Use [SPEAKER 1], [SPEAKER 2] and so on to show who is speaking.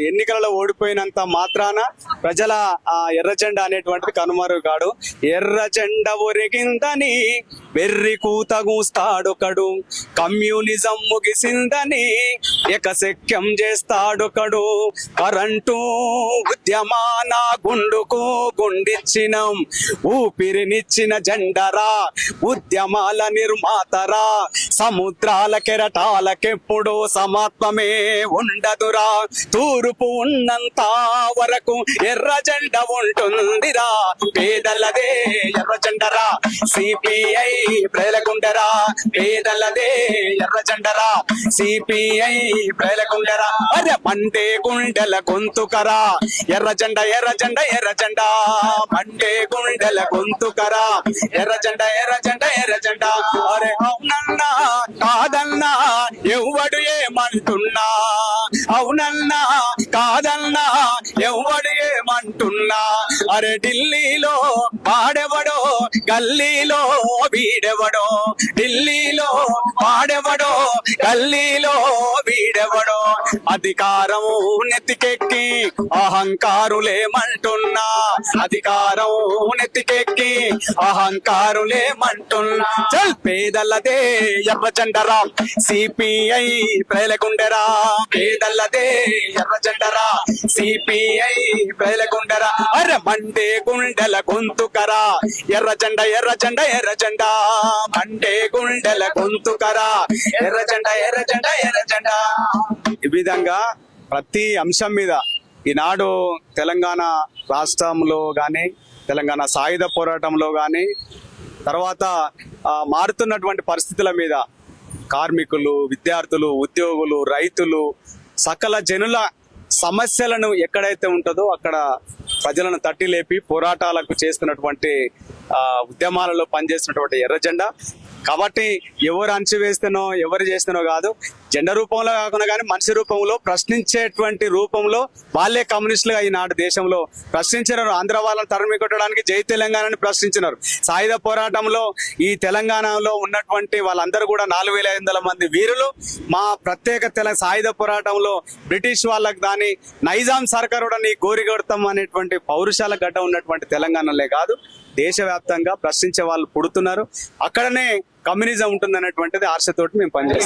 [SPEAKER 1] ఎన్నికలలో ఓడిపోయినంత మాత్రాన ప్రజల ఎర్ర జెండా అనేటువంటిది కనుమరుగు కాడు. ఎర్ర జెండా ఒరిగిందని వెర్రి కూత కూస్తాడొకడు, కమ్యూనిజం ముగిసిందని ఎకశక్యం చేస్తాడొకడు. కరెంటు ఉద్యమాన గుండుకు గుండిచ్చినం, ఊపిరినిచ్చిన జెండరా ఉద్యమాల నిర్మాతరా. సముద్రాల కెరటాలకెప్పుడో సమాత్మమే ఉండదురా, తూర్పు ఉన్నంత వరకు ఎర్ర జెండ ఉంటుందిరా. పేదలదే ఎర్ర జెండరా సిపిఐ ప్రజలకుండరా, పేదలదే ఎర్ర జెండరా సిపిఐ ప్రజలకుండరా. అరే మండే గుండెల గొంతుకరా ఎర్ర జెండ ఎర్ర జెండ ఎర్ర జెండా, మండే గుండెల గొంతుకరా ఎర్ర జెండ ఎర్ర జెండ ఎర్ర జెండా. అరే అవునన్నా కాదన్నా ఎవ్వడు ఏమంటున్నా, అవునన్నా కాదన్నా ఎవ్వడు ఏమంటున్నా. అరే ఢిల్లీలో వాడెవడో, గల్లీలో వీడెవడో, ఢిల్లీలో వాడెవడో, గల్లీలో వీడెవడో. అధికారం నెత్తికెక్కి అహంకారులేమంటున్నా, అధికారం నెత్తికెక్కి అహంకారులేమంటున్నా. చల్ పేదలదే ఎర్ర జెండరా సిపిఐ ప్రజలకుండరా, పేదలదే ఎర్ర జెండరా సిపిఐ ప్రజలకుండరా. అరే మండే గుండెల గొంతుకరా ఎర్ర జెండ ఎర్ర జెండ ఎర్ర జెండా, మండే గుండెల గొంతుకరా ఎర్ర జెండ ఎర్ర జెండ ఎర్ర జెండా. ఈ విధంగా ప్రతి అంశం మీద ఈనాడు తెలంగాణ రాష్ట్రంలో కానీ, తెలంగాణ సాయుధ పోరాటంలో కానీ, తర్వాత మారుతున్నటువంటి పరిస్థితుల మీద కార్మికులు, విద్యార్థులు, ఉద్యోగులు, రైతులు, సకల జనుల సమస్యలను ఎక్కడైతే ఉంటుందో అక్కడ ప్రజలను తట్టి లేపి పోరాటాలకు చేస్తున్నటువంటి ఉద్యమాలలో పనిచేస్తున్నటువంటి ఎర్ర జెండా. కాబట్టి ఎవరు అణచివేస్తేనో ఎవరు చేస్తేనో కాదు, జెండా రూపంలో కాకుండా కానీ మనిషి రూపంలో ప్రశ్నించేటువంటి రూపంలో వాళ్ళే కమ్యూనిస్టులుగా ఈనాడు దేశంలో ప్రశ్నించినారు. ఆంధ్ర వాళ్ళని తరిమి కొట్టడానికి జై తెలంగాణని ప్రశ్నించినారు. సాయుధ పోరాటంలో ఈ తెలంగాణలో ఉన్నటువంటి వాళ్ళందరూ కూడా 4500 మంది వీరులు మా ప్రత్యేక సాయుధ పోరాటంలో బ్రిటిష్ వాళ్ళకి దాని నైజాం సర్కార్ కూడా నీ గోరిగొడతాం అనేటువంటి పౌరుషాల గడ్డ ఉన్నటువంటి తెలంగాణలే కాదు, దేశవ్యాప్తంగా ప్రశ్నించే వాళ్ళు పుడుతున్నారు. అక్కడనే కమ్యూనిజం ఉంటుంది అనేటువంటిది ఆశతోటి మేము పనిచేస్తాం.